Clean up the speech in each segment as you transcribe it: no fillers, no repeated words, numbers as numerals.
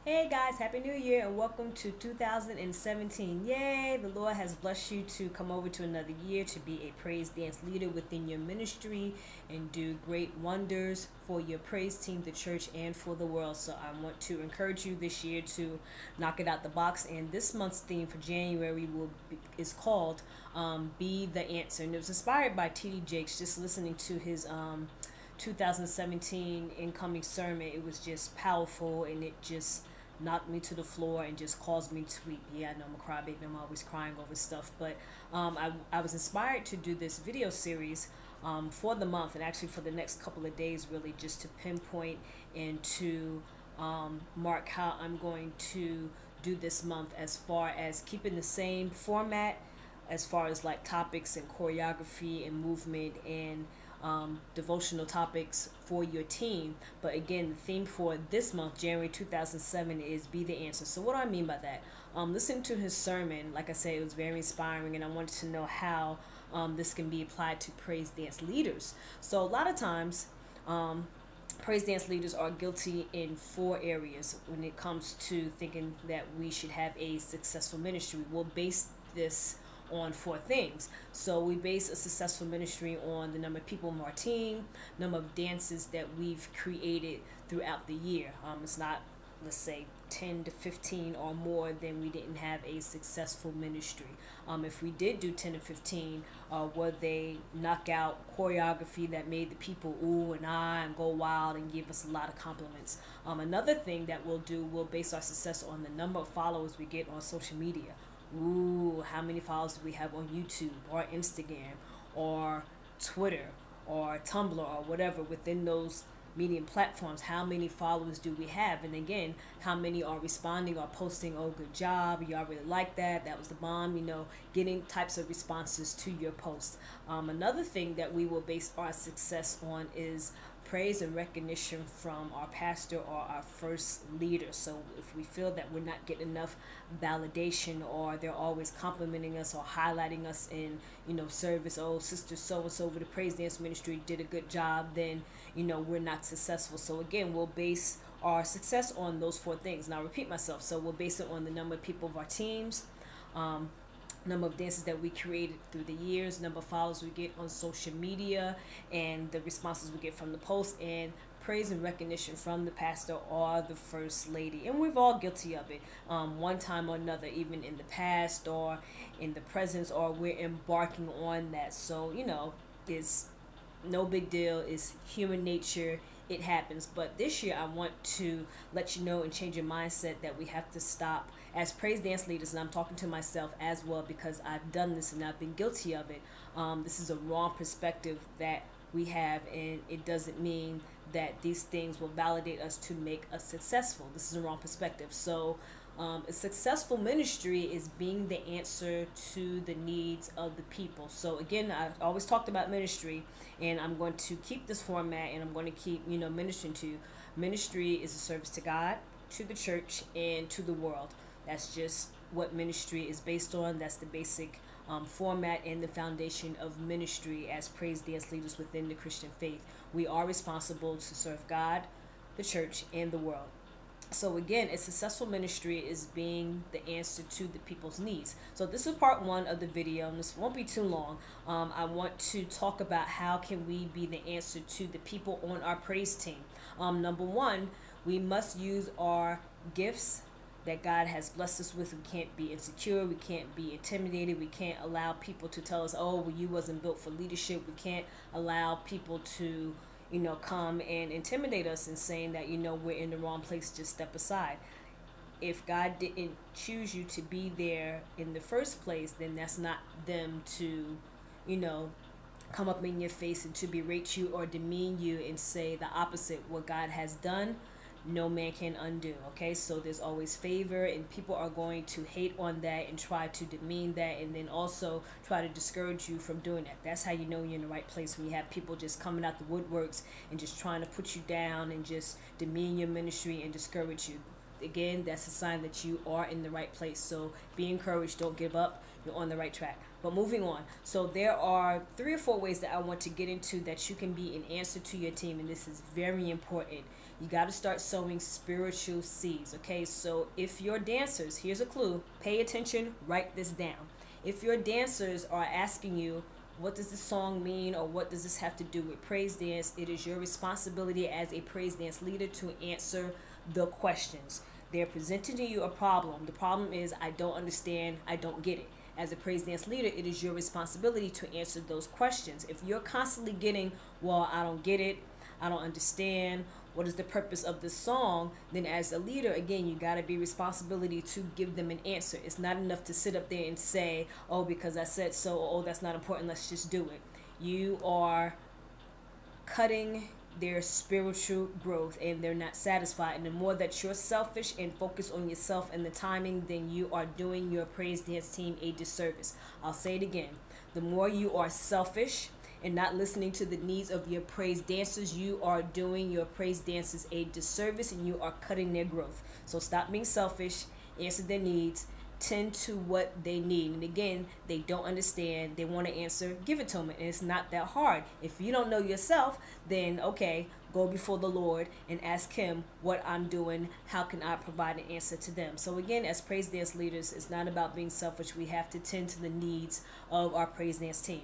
Hey guys, Happy New Year and welcome to 2017. Yay! The Lord has blessed you to come over to another year to be a praise dance leader within your ministry and do great wonders for your praise team, the church, and for the world. So I want to encourage you this year to knock it out the box. And this month's theme for January is called Be the Answer. And it was inspired by T.D. Jakes, just listening to his 2017 incoming sermon. It was just powerful and it just knocked me to the floor and just caused me to weep. Yeah, I know I'm a crybaby. I'm always crying over stuff. But I was inspired to do this video series for the month and actually for the next couple of days, really, just to pinpoint and to mark how I'm going to do this month as far as keeping the same format as far as like topics and choreography and movement and devotional topics for your team. But again, the theme for this month, January 2007, is Be the Answer. So what do I mean by that? Listening to his sermon, like I said, it was very inspiring, and I wanted to know how this can be applied to praise dance leaders. So a lot of times, praise dance leaders are guilty in four areas when it comes to thinking that we should have a successful ministry. We'll base this on four things. So we base a successful ministry on the number of people on our team, number of dances that we've created throughout the year. It's not, let's say, 10 to 15 or more, then we didn't have a successful ministry. If we did do 10 to 15, were they knockout choreography that made the people ooh and ah and go wild and give us a lot of compliments? Another thing that we'll do, we'll base our success on the number of followers we get on social media. Ooh, how many followers do we have on YouTube or Instagram or Twitter or Tumblr or whatever within those medium platforms? How many followers do we have? And again, how many are responding or posting, oh, good job, y'all really like that, that was the bomb, getting types of responses to your post. Another thing that we will base our success on is praise and recognition from our pastor or our first leader. So if we feel that we're not getting enough validation, or they're always complimenting us or highlighting us in service, oh, sister so and so over the praise dance ministry did a good job, then we're not successful. So again, we'll base our success on those four things. Now I repeat myself. So we'll base it on the number of people of our teams, number of dances that we created through the years, number of followers we get on social media, and the responses we get from the post, and praise and recognition from the pastor or the first lady. And we're all guilty of it, one time or another, even in the past or in the present, or we're embarking on that. So it's no big deal. It's human nature. It happens. But this year I want to let you know and change your mindset that we have to stop as praise dance leaders, and I'm talking to myself as well because I've done this and I've been guilty of it. This is a wrong perspective that we have, and it doesn't mean that these things will validate us to make us successful. This is a wrong perspective. So a successful ministry is being the answer to the needs of the people. So again, I always talked about ministry, and I'm going to keep this format, and I'm going to keep ministering to you. Ministry is a service to God, to the church, and to the world. That's just what ministry is based on. That's the basic format and the foundation of ministry as praise dance leaders within the Christian faith. We are responsible to serve God, the church, and the world. So again, a successful ministry is being the answer to the people's needs. So this is part one of the video, and this won't be too long. I want to talk about how can we be the answer to the people on our praise team. Number one, we must use our gifts that God has blessed us with. We can't be insecure. We can't be intimidated. We can't allow people to tell us, oh, well, you wasn't built for leadership. We can't allow people to come and intimidate us and saying that, we're in the wrong place, just step aside. If God didn't choose you to be there in the first place, then that's not them to, come up in your face and to berate you or demean you and say the opposite. What God has done, no man can undo. Okay, so there's always favor, and people are going to hate on that and try to demean that, and then also try to discourage you from doing that. That's how you know you're in the right place, when you have people just coming out the woodworks and just trying to put you down and just demean your ministry and discourage you. Again, that's a sign that you are in the right place. So be encouraged. Don't give up. you're on the right track. But moving on. So there are 3 or 4 ways that I want to get into that you can be an answer to your team, and this is very important. You got to start sowing spiritual seeds, okay? So if your dancers, here's a clue, pay attention, write this down. If your dancers are asking you, what does this song mean, or what does this have to do with praise dance, it is your responsibility as a praise dance leader to answer the questions. They're presenting to you a problem. The problem is, I don't understand, I don't get it. As a praise dance leader, it is your responsibility to answer those questions. If you're constantly getting, well, I don't get it, I don't understand, what is the purpose of this song, then as a leader, again, you got to be responsibility to give them an answer. It's not enough to sit up there and say, oh, because I said so, oh, that's not important, let's just do it. You are cutting their spiritual growth, and they're not satisfied. And the more that you're selfish and focus on yourself and the timing, then you are doing your praise dance team a disservice. I'll say it again. The more you are selfish and not listening to the needs of your praise dancers, you are doing your praise dancers a disservice, and you are cutting their growth. So stop being selfish, answer their needs, tend to what they need. And again, they don't understand, they want to answer, give it to them. And it's not that hard. If you don't know yourself, then okay, go before the Lord and ask him what I'm doing, how can I provide an answer to them. So again, as praise dance leaders, it's not about being selfish. We have to tend to the needs of our praise dance team.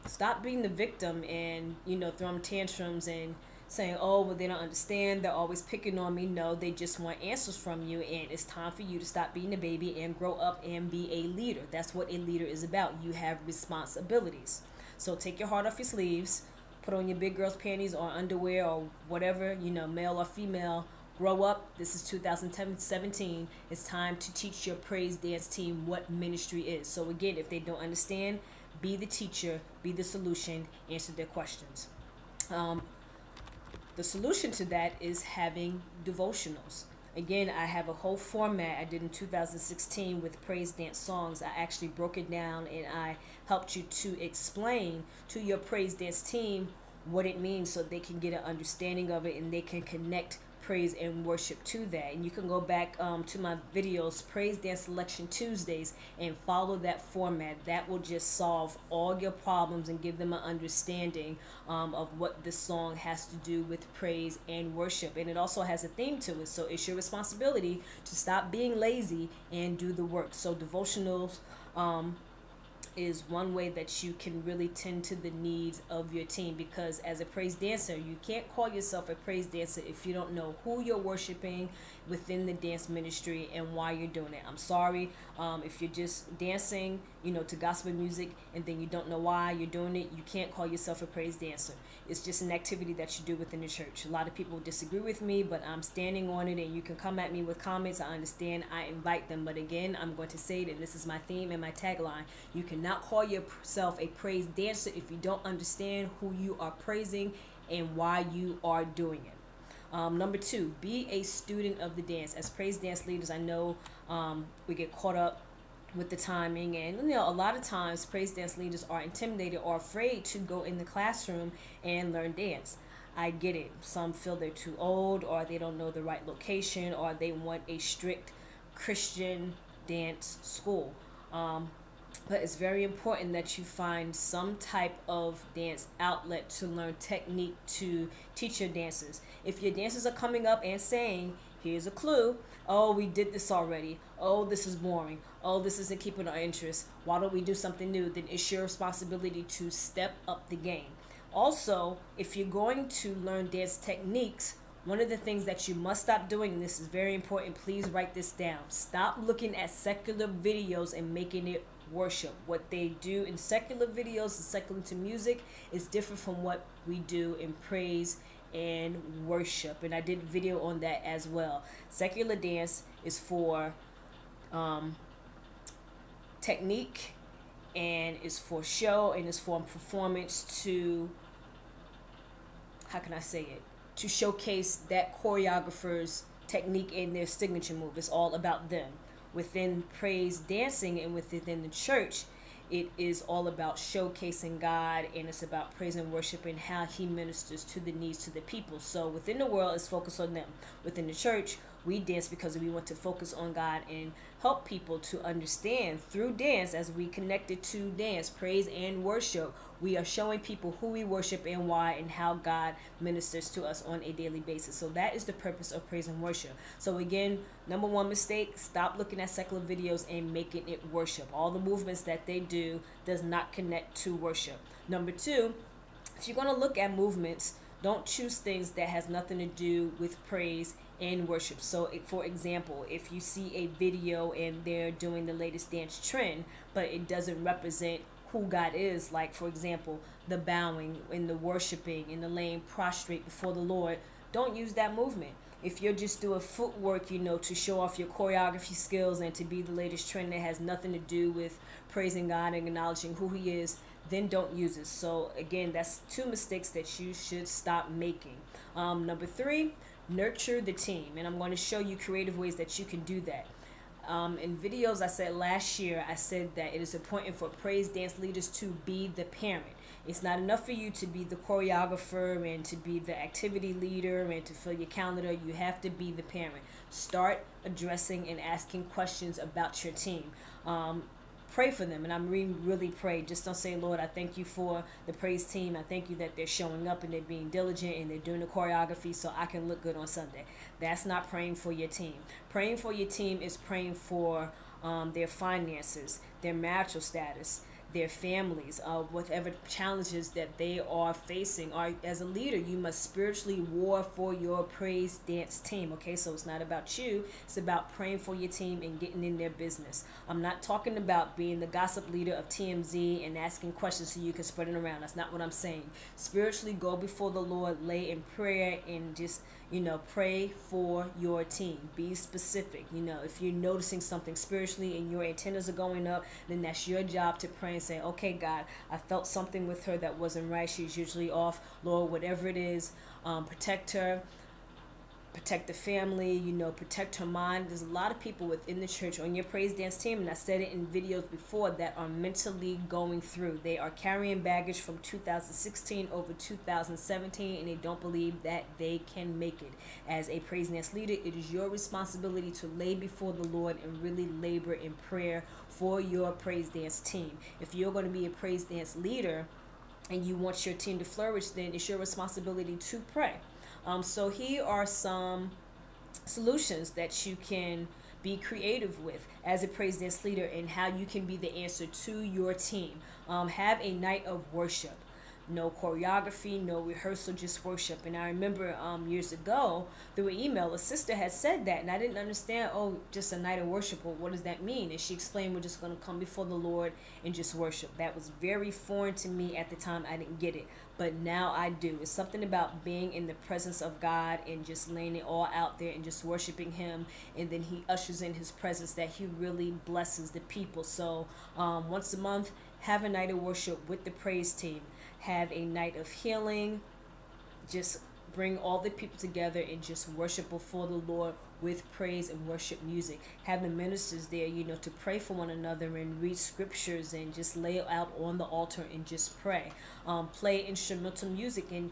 Stop being the victim and, throwing tantrums and saying, oh, well, they don't understand, they're always picking on me. No, they just want answers from you, and it's time for you to stop being a baby and grow up and be a leader. That's what a leader is about. You have responsibilities. So take your heart off your sleeves, put on your big girl's panties or underwear or whatever, male or female. Grow up. This is 2017. It's time to teach your praise dance team what ministry is. So again, if they don't understand, be the teacher, be the solution, answer their questions. The solution to that is having devotionals. Again, I have a whole format I did in 2016 with praise dance songs. I actually broke it down and I helped you to explain to your praise dance team what it means so they can get an understanding of it and they can connect praise and worship to that. And you can go back to my videos, Praise Dance Selection Tuesdays, and follow that format. That will just solve all your problems and give them an understanding of what this song has to do with praise and worship. And it also has a theme to it, so it's your responsibility to stop being lazy and do the work. So devotionals is one way that you can really tend to the needs of your team, because as a praise dancer, you can't call yourself a praise dancer if you don't know who you're worshiping within the dance ministry and why you're doing it. I'm sorry if you're just dancing to gospel music and then you don't know why you're doing it. You can't call yourself a praise dancer. It's just an activity that you do within the church. A lot of people disagree with me, but I'm standing on it, and you can come at me with comments. I understand, I invite them, but again, I'm going to say it, and this is my theme and my tagline: you cannot call yourself a praise dancer if you don't understand who you are praising and why you are doing it. Number 2, be a student of the dance. As praise dance leaders, I know we get caught up with the timing, and a lot of times praise dance leaders are intimidated or afraid to go in the classroom and learn dance. I get it. Some feel they're too old, or they don't know the right location, or they want a strict Christian dance school. But it's very important that you find some type of dance outlet to learn technique to teach your dancers. If your dancers are coming up and saying, here's a clue, oh, we did this already, oh, this is boring, oh, this isn't keeping our interest, why don't we do something new, then it's your responsibility to step up the game. Also, if you're going to learn dance techniques, one of the things that you must stop doing, and this is very important, please write this down, stop looking at secular videos and making it worship. What they do in secular videos and secular to music is different from what we do in praise and worship, and I did a video on that as well. Secular dance is for technique, and is for show, and is for performance to, how can I say it, to showcase that choreographer's technique and their signature move. It's all about them. Within praise dancing and within the church, it is all about showcasing God, and it's about praise and worship and how he ministers to the needs to the people. So within the world, it's focused on them. Within the church, we dance because we want to focus on God and help people to understand through dance. As we connected to dance, praise, and worship, we are showing people who we worship and why, and how God ministers to us on a daily basis. So that is the purpose of praise and worship. So again, number one mistake, stop looking at secular videos and making it worship. All the movements that they do does not connect to worship. Number two, if you're going to look at movements, don't choose things that has nothing to do with praise and worship. So for example, if you see a video and they're doing the latest dance trend, but it doesn't represent who God is, like for example, the bowing and the worshiping and the laying prostrate before the Lord, don't use that movement. If you're just doing footwork, to show off your choreography skills and to be the latest trend that has nothing to do with praising God and acknowledging who He is, then don't use it. So again, that's two mistakes that you should stop making. Number three, nurture the team. And I'm going to show you creative ways that you can do that. In videos I said last year, I said that it is important for praise dance leaders to be the parent. It's not enough for you to be the choreographer and to be the activity leader and to fill your calendar. You have to be the parent. Start addressing and asking questions about your team. Pray for them, and I'm really pray. Just don't say, Lord, I thank you for the praise team. I thank you that they're showing up and they're being diligent and they're doing the choreography so I can look good on Sunday. That's not praying for your team. Praying for your team is praying for their finances, their marital status, their families, whatever challenges that they are facing. Or as a leader, you must spiritually war for your praise dance team. Okay, so it's not about you, it's about praying for your team and getting in their business. I'm not talking about being the gossip leader of TMZ and asking questions so you can spread it around. That's not what I'm saying. Spiritually go before the Lord, lay in prayer, and just pray for your team. Be specific. If you're noticing something spiritually and your antennas are going up, then that's your job to pray and say, okay, God, I felt something with her that wasn't right. She's usually off. Lord, whatever it is, protect her, protect the family, protect her mind. There's a lot of people within the church on your praise dance team, and I said it in videos before, that are mentally going through. They are carrying baggage from 2016 over 2017, and they don't believe that they can make it. As a praise dance leader, it is your responsibility to lay before the Lord and really labor in prayer for your praise dance team. If you're going to be a praise dance leader and you want your team to flourish, then it's your responsibility to pray. So here are some solutions that you can be creative with as a praise dance leader, and how you can be the answer to your team. Have a night of worship. No choreography, no rehearsal, just worship. And I remember years ago through an email, a sister had said that, and I didn't understand, just a night of worship, well, what does that mean? And she explained, we're just going to come before the Lord and just worship. That was very foreign to me at the time. I didn't get it, but now I do. It's something about being in the presence of God and just laying it all out there and just worshiping Him, and then He ushers in His presence that He really blesses the people. So once a month, have a night of worship with the praise team. Have a night of healing. Just bring all the people together and just worship before the Lord with praise and worship music. Have the ministers there, to pray for one another and read scriptures and just lay it out on the altar and just pray. Play instrumental music and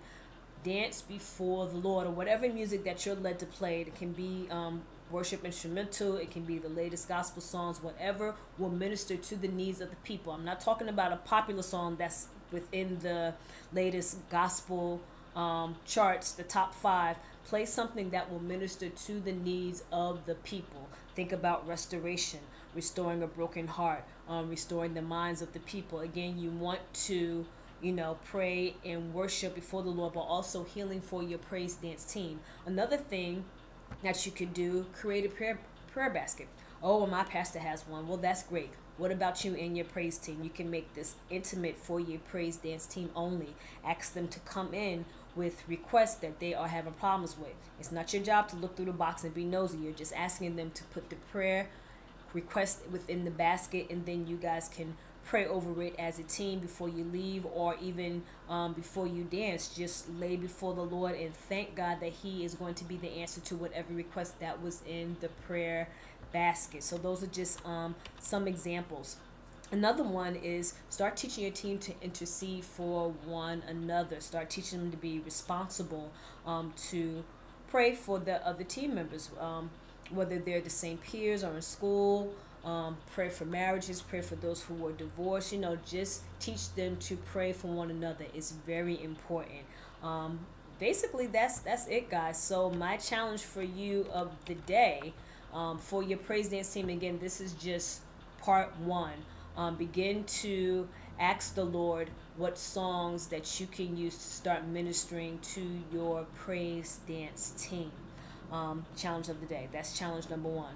dance before the Lord, or whatever music that you're led to play. It can be worship instrumental, it can be the latest gospel songs, whatever will minister to the needs of the people. I'm not talking about a popular song that's within the latest gospel charts, the top 5. Play something that will minister to the needs of the people. Think about restoration, restoring a broken heart, restoring the minds of the people. Again, you want to pray and worship before the Lord, but also healing for your praise dance team. Another thing that you could do, create a prayer basket. Oh, my pastor has one. Well, that's great. What about you and your praise team? You can make this intimate for your praise dance team only. Ask them to come in with requests that they are having problems with. It's not your job to look through the box and be nosy. You're just asking them to put the prayer request within the basket, and then you guys can pray over it as a team before you leave, or even before you dance. Just lay before the Lord and thank God that He is going to be the answer to whatever request that was in the prayer basket. So those are just some examples. Another one is start teaching your team to intercede for one another. Start teaching them to be responsible, to pray for the other team members. whether they're the same peers or in school. Pray for marriages, pray for those who were divorced. Just teach them to pray for one another. It's very important. Basically, that's it, guys. So my challenge for you of the day, for your praise dance team, again, this is just part one. Begin to ask the Lord what songs that you can use to start ministering to your praise dance team. Challenge of the day. That's challenge number one.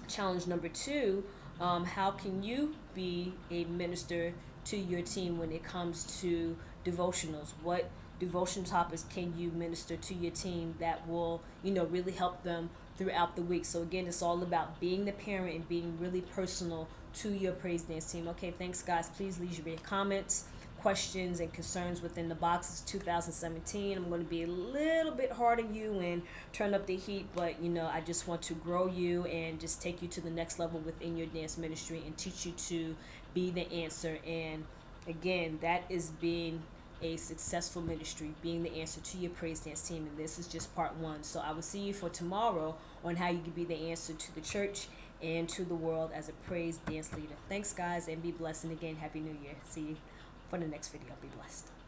Challenge number two, how can you be a minister to your team when it comes to devotionals? What devotion topics can you minister to your team that will, really help them throughout the week? So again, it's all about being the parent and being really personal to your praise dance team. Okay, thanks, guys. Please leave your comments, questions, and concerns within the box. It's 2017. I'm going to be a little bit hard on you and turn up the heat, but I just want to grow you and just take you to the next level within your dance ministry and teach you to be the answer. And again, that is being a successful ministry, being the answer to your praise dance team. And this is just part one. So I will see you for tomorrow on how you can be the answer to the church and to the world as a praise dance leader. Thanks, guys, and be blessed. And again, Happy New Year. See you for the next video. Be blessed.